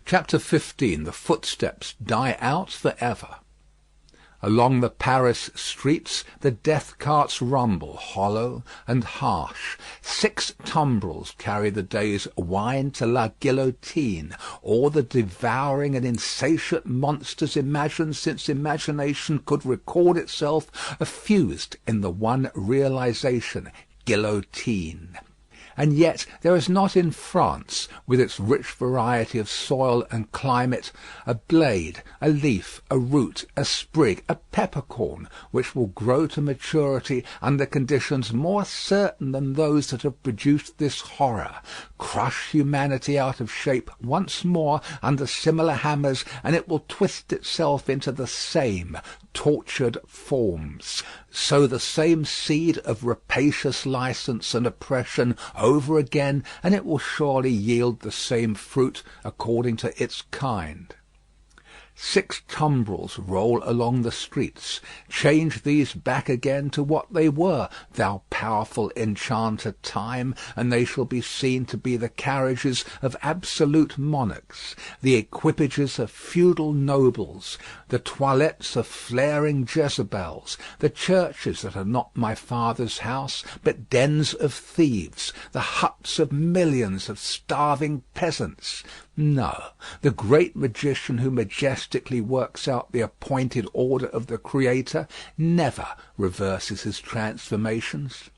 Chapter 15. The footsteps die out for ever. Along the Paris streets the death carts rumble, hollow and harsh. 6 tumbrils carry the day's wine to la guillotine. All the devouring and insatiate monsters imagined since imagination could record itself are fused in the one realization, guillotine. And yet there is not in France, with its rich variety of soil and climate, a blade, a leaf, a root, a sprig, a peppercorn, which will grow to maturity under conditions more certain than those that have produced this horror, crush humanity out of shape once more under similar hammers, and it will twist itself into the same tortured forms. Sow the same seed of rapacious licence and oppression over again, and it will surely yield the same fruit according to its kind. 6 tumbrils roll along the streets. Change these back again to what they were, thou powerful enchanter Time, and they shall be seen to be the carriages of absolute monarchs, the equipages of feudal nobles, the toilettes of flaring Jezebels, the churches that are not my father's house, but dens of thieves, the huts of millions of starving peasants. No, the great magician who majestically works out the appointed order of the Creator never reverses his transformations.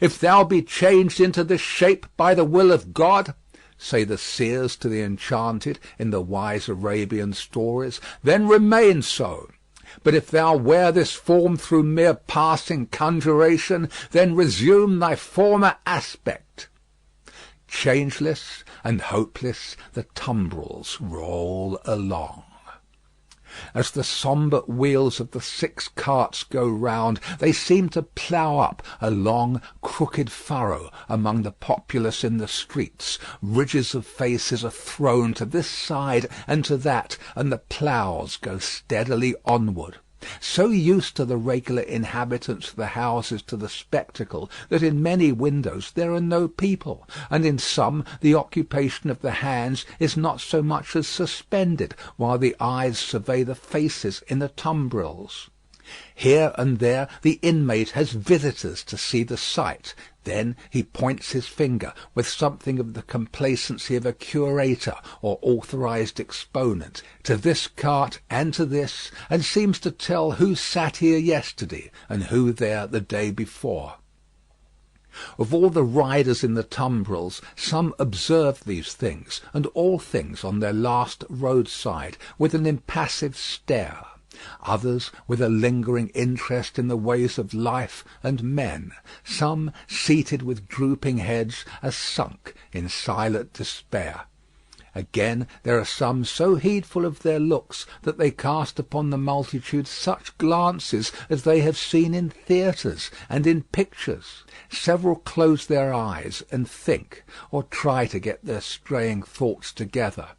If thou be changed into this shape by the will of God, say the seers to the enchanted in the wise Arabian stories, then remain so. But if thou wear this form through mere passing conjuration, then resume thy former aspect. Changeless and hopeless the tumbrils roll along. As the sombre wheels of the 6 carts go round, they seem to plough up a long crooked furrow among the populace in the streets. Ridges of faces are thrown to this side and to that, and the ploughs go steadily onward. So used are the regular inhabitants of the houses to the spectacle that in many windows there are no people, and in some the occupation of the hands is not so much as suspended, while the eyes survey the faces in the tumbrils. Here and there the inmate has visitors to see the sight. Then he points his finger with something of the complacency of a curator or authorized exponent to this cart and to this, and seems to tell who sat here yesterday and who there the day before. Of all the riders in the tumbrils, some observe these things and all things on their last roadside with an impassive stare. Others with a lingering interest in the ways of life and men. Some, seated with drooping heads, are sunk in silent despair. Again, there are some so heedful of their looks that they cast upon the multitude such glances as they have seen in theatres and in pictures. Several close their eyes and think, or try to get their straying thoughts together.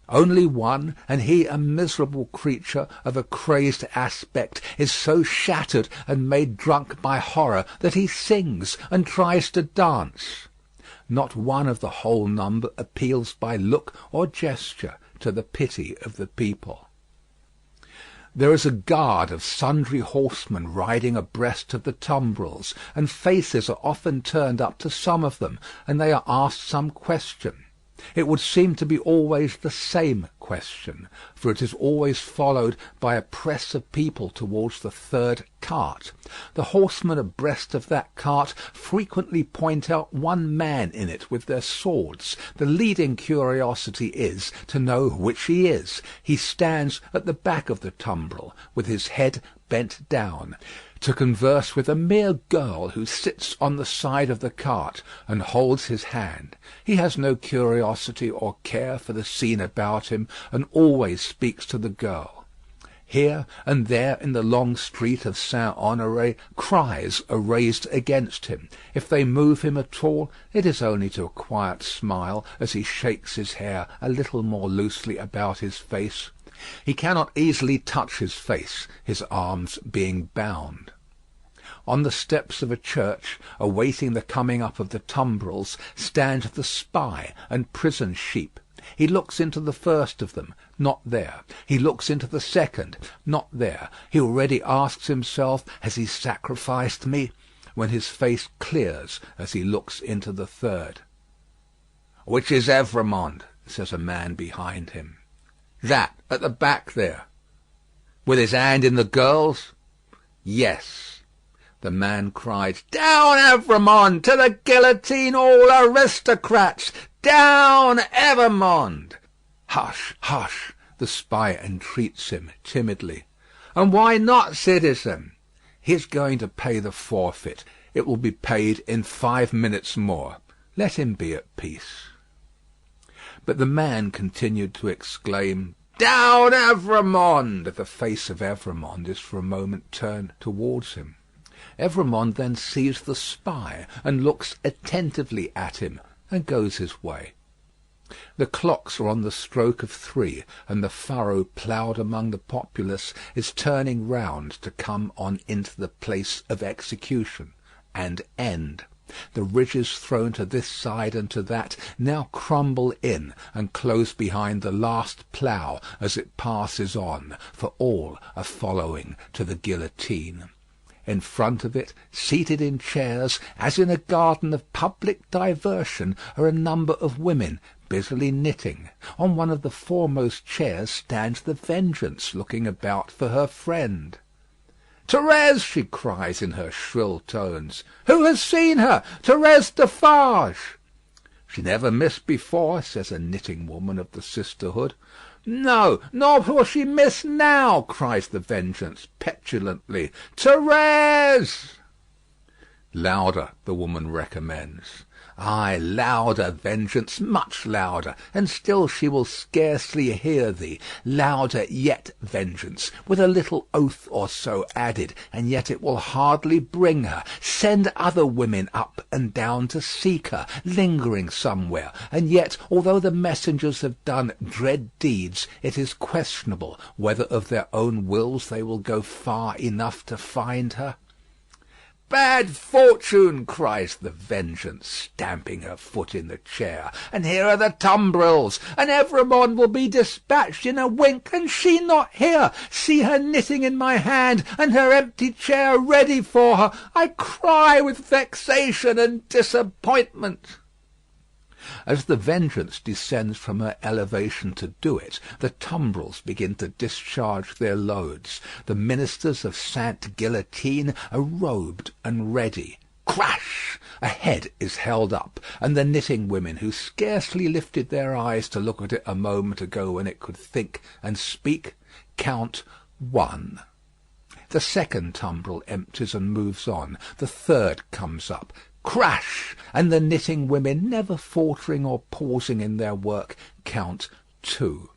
Only one, and he a miserable creature of a crazed aspect, is so shattered and made drunk by horror that he sings and tries to dance. Not one of the whole number appeals by look or gesture to the pity of the people. There is a guard of sundry horsemen riding abreast of the tumbrils, and faces are often turned up to some of them, and they are asked some question. It would seem to be always the same question, for it is always followed by a press of people towards the 3rd cart. The horsemen abreast of that cart frequently point out one man in it with their swords. The leading curiosity is to know which he is. He stands at the back of the tumbril, with his head bent down, to converse with a mere girl who sits on the side of the cart and holds his hand. He has no curiosity or care for the scene about him, and always speaks to the girl. Here and there in the long street of Saint-Honoré cries are raised against him. If they move him at all, it is only to a quiet smile as he shakes his hair a little more loosely about his face. He cannot easily touch his face, his arms being bound. On the steps of a church, awaiting the coming up of the Tumbrils, stand the spy and prison sheep. He looks into the first of them, not there. He looks into the second, not there. He already asks himself, has he sacrificed me? When his face clears as he looks into the third. "Which is Evrémonde?" says a man behind him. "That, at the back there." "With his hand in the girl's?" "Yes." The man cried, "Down, Evrémonde! To the guillotine, all aristocrats! Down, Evrémonde!" "Hush, hush!" the spy entreats him timidly. "And why not, citizen?" "He is going to pay the forfeit. It will be paid in 5 minutes more. Let him be at peace." But the man continued to exclaim, "Down, Evrémonde!" The face of Evrémonde is for a moment turned towards him. Evrémonde then sees the spy, and looks attentively at him, and goes his way. The clocks are on the stroke of 3, and the furrow ploughed among the populace is turning round to come on into the place of execution, and end. The ridges thrown to this side and to that now crumble in and close behind the last plough as it passes on, for all are following to the guillotine. In front of it, seated in chairs, as in a garden of public diversion, are a number of women busily knitting. On one of the foremost chairs stands the Vengeance, looking about for her friend. "Thérèse!" she cries in her shrill tones. "Who has seen her? Thérèse Defarge!" "She never missed before," says a knitting woman of the sisterhood. "No, nor will she miss now," cries the Vengeance petulantly. "Thérèse!" "Louder," the woman recommends. "Ay, louder, Vengeance, much louder, and still she will scarcely hear thee. Louder yet, Vengeance, with a little oath or so added, and yet it will hardly bring her. Send other women up and down to seek her, lingering somewhere, and yet, although the messengers have done dread deeds, it is questionable whether of their own wills they will go far enough to find her." "Bad fortune!" cries the Vengeance, stamping her foot in the chair. "And here are the Tumbrils, and Evrémonde will be dispatched in a wink, and she not here. See her knitting in my hand, and her empty chair ready for her. I cry with vexation and disappointment." As the Vengeance descends from her elevation to do it, the Tumbrils begin to discharge their loads. The ministers of Sainte Guillotine are robed and ready. Crash! A head is held up, and the knitting women, who scarcely lifted their eyes to look at it a moment ago when it could think and speak, count 1. The second tumbril empties and moves on. The third comes up. Crash! And the knitting women, never faltering or pausing in their work, count 2.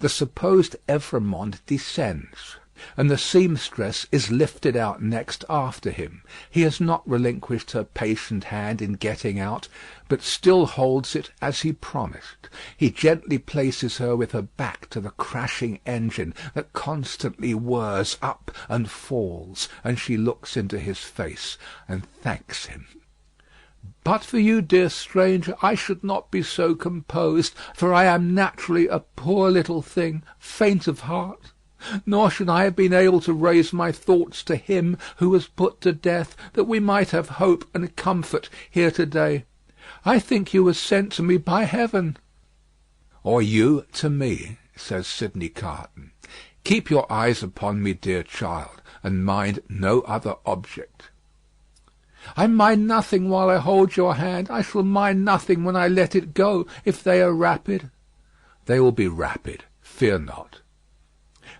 The supposed Evrémonde descends, and the seamstress is lifted out next after him. He has not relinquished her patient hand in getting out, but still holds it as he promised. He gently places her with her back to the crashing engine that constantly whirs up and falls, and she looks into his face and thanks him. "But for you, dear stranger, I should not be so composed, for I am naturally a poor little thing, faint of heart. Nor should I have been able to raise my thoughts to him who was put to death, that we might have hope and comfort here to-day. I think you were sent to me by heaven." "Or you to me," says Sidney Carton. "Keep your eyes upon me, dear child, and mind no other object." "I mind nothing while I hold your hand. I shall mind nothing when I let it go, if they are rapid." "They will be rapid. Fear not."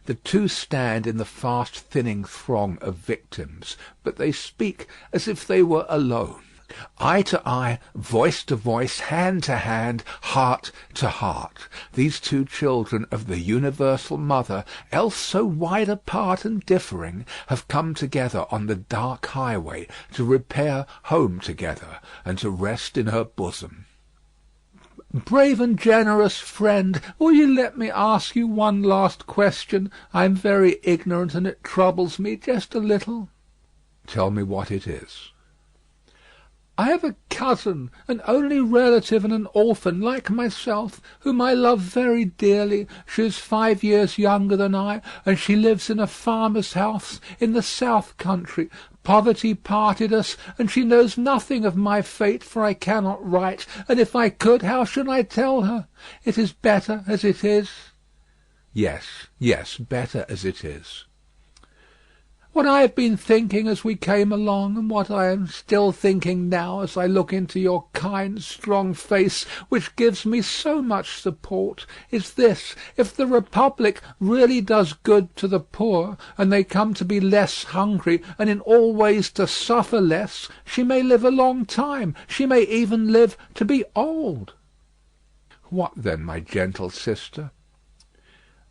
The two stand in the fast thinning throng of victims, but they speak as if they were alone. Eye to eye, voice to voice, hand to hand, heart to heart, these two children of the universal mother, else so wide apart and differing, have come together on the dark highway to repair home together and to rest in her bosom. "Brave and generous friend, will you let me ask you one last question? I am very ignorant, and it troubles me just a little." Tell me what it is." "I have a cousin, an only relative and an orphan, like myself, whom I love very dearly. She is 5 years younger than I, and she lives in a farmer's house in the south country. Poverty parted us, and she knows nothing of my fate, for I cannot write, and if I could, how should I tell her? It is better as it is." "Yes, yes, better as it is." "What I have been thinking as we came along, and what I am still thinking now as I look into your kind, strong face, which gives me so much support, is this: if the Republic really does good to the poor, and they come to be less hungry, and in all ways to suffer less, she may live a long time. She may even live to be old." "What then, my gentle sister?"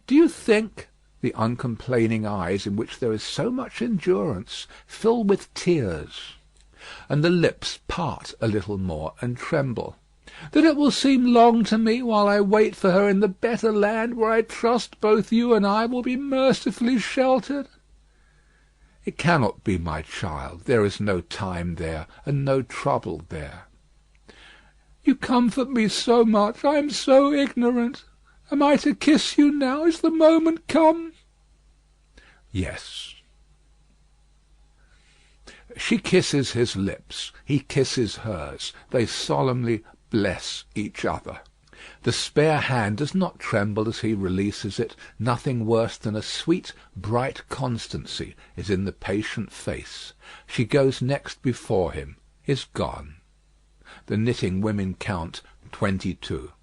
"Do you think—" The uncomplaining eyes, in which there is so much endurance, fill with tears, and the lips part a little more and tremble. "That it will seem long to me while I wait for her in the better land, where I trust both you and I will be mercifully sheltered?" "It cannot be, my child. There is no time there, and no trouble there." "You comfort me so much. I am so ignorant. Am I to kiss you now? Is the moment come?" "Yes." She kisses his lips. He kisses hers. They solemnly bless each other. The spare hand does not tremble as he releases it. Nothing worse than a sweet, bright constancy is in the patient face. She goes next before him, is gone. The knitting women count 22.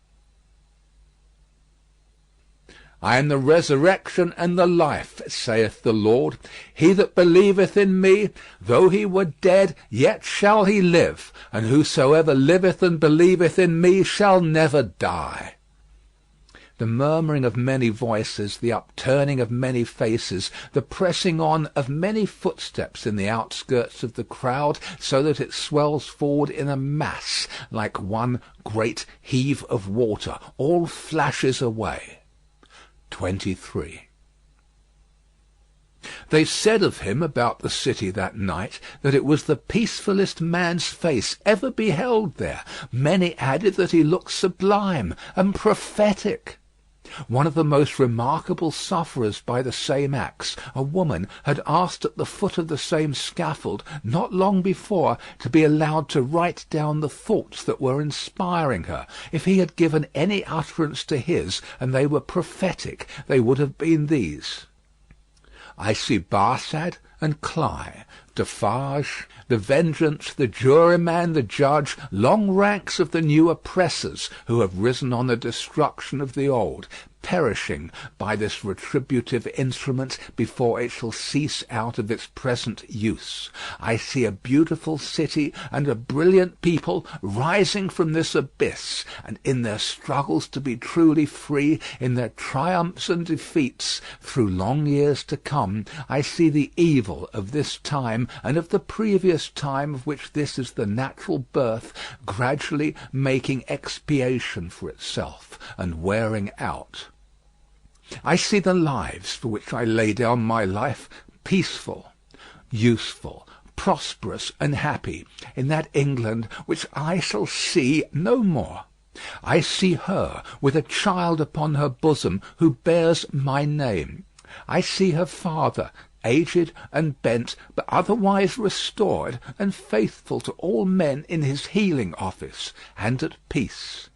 "I am the resurrection and the life, saith the Lord. He that believeth in me, though he were dead, yet shall he live. And whosoever liveth and believeth in me shall never die." The murmuring of many voices, the upturning of many faces, the pressing on of many footsteps in the outskirts of the crowd, so that it swells forward in a mass, like one great heave of water, all flashes away. 23. They said of him about the city that night that it was the peacefullest man's face ever beheld there. Many added that he looked sublime and prophetic. One of the most remarkable sufferers by the same axe, a woman, had asked at the foot of the same scaffold, not long before, to be allowed to write down the thoughts that were inspiring her. If he had given any utterance to his, and they were prophetic, they would have been these: "I see Barsad and Cly, Defarge, the Vengeance, the juryman, the judge, long ranks of the new oppressors who have risen on the destruction of the old, perishing by this retributive instrument before it shall cease out of its present use. I see a beautiful city and a brilliant people rising from this abyss, and in their struggles to be truly free, in their triumphs and defeats, through long years to come, I see the evil of this time and of the previous time of which this is the natural birth, gradually making expiation for itself and wearing out. I see the lives for which I lay down my life peaceful, useful, prosperous, and happy, in that England which I shall see no more. I see her with a child upon her bosom who bears my name. I see her father, aged and bent, but otherwise restored and faithful to all men in his healing office, and at peace.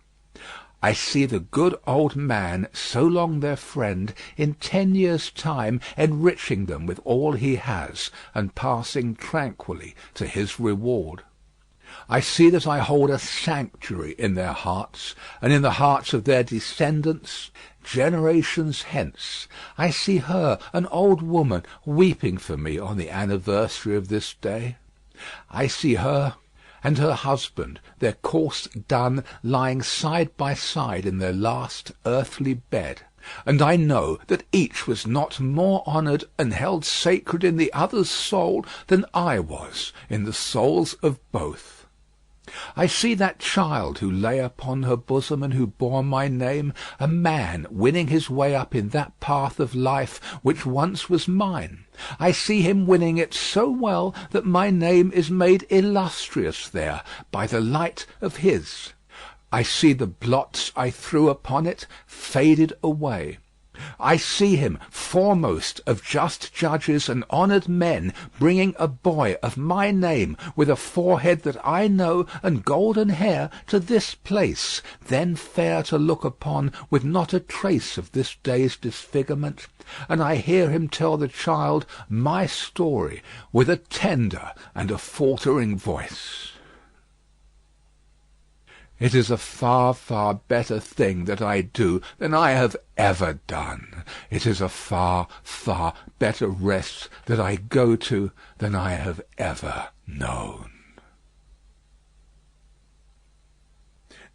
I see the good old man, so long their friend, in 10 years' time enriching them with all he has, and passing tranquilly to his reward. I see that I hold a sanctuary in their hearts, and in the hearts of their descendants, generations hence. I see her, an old woman, weeping for me on the anniversary of this day. I see her and her husband, their course done, lying side by side in their last earthly bed. And I know that each was not more honoured and held sacred in the other's soul than I was in the souls of both. I see that child who lay upon her bosom and who bore my name, a man winning his way up in that path of life which once was mine. I see him winning it so well that my name is made illustrious there by the light of his. I see the blots I threw upon it faded away. I see him foremost of just judges and honoured men, bringing a boy of my name, with a forehead that I know and golden hair, to this place, then fair to look upon, with not a trace of this day's disfigurement. And I hear him tell the child my story with a tender and a faltering voice. It is a far, far better thing that I do than I have ever done. It is a far, far better rest that I go to than I have ever known.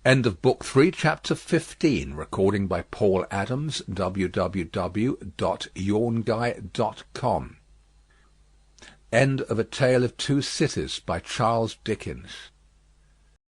End of Book 3, Chapter 15. Recording by Paul Adams, www.yawnguy.com. End of A Tale of Two Cities by Charles Dickens.